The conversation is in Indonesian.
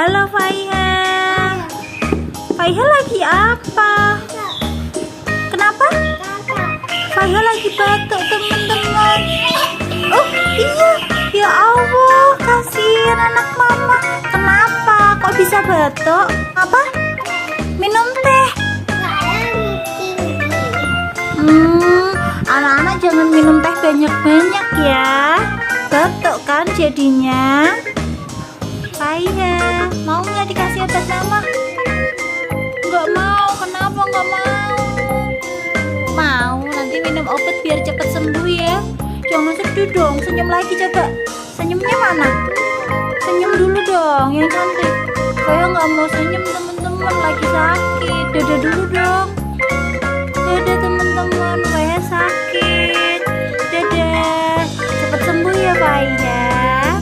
Halo Faiha. Faiha lagi apa? Kenapa? Faiha lagi batuk teman-teman. Oh iya, ya Allah, kasihan anak mama. Kenapa? Kok bisa batuk? Apa? Minum teh. Anak-anak jangan minum teh banyak-banyak ya. Batuk kan jadinya. Faiha, mau nggak dikasih obat mama? Nggak mau, kenapa nggak mau? Mau, nanti minum obat biar cepet sembuh ya. Jangan sedih dong, senyum lagi coba. Senyumnya mana? Senyum dulu dong, yang cantik. Saya nggak mau senyum teman-teman, lagi sakit. Dadah dulu dong. Dadah teman.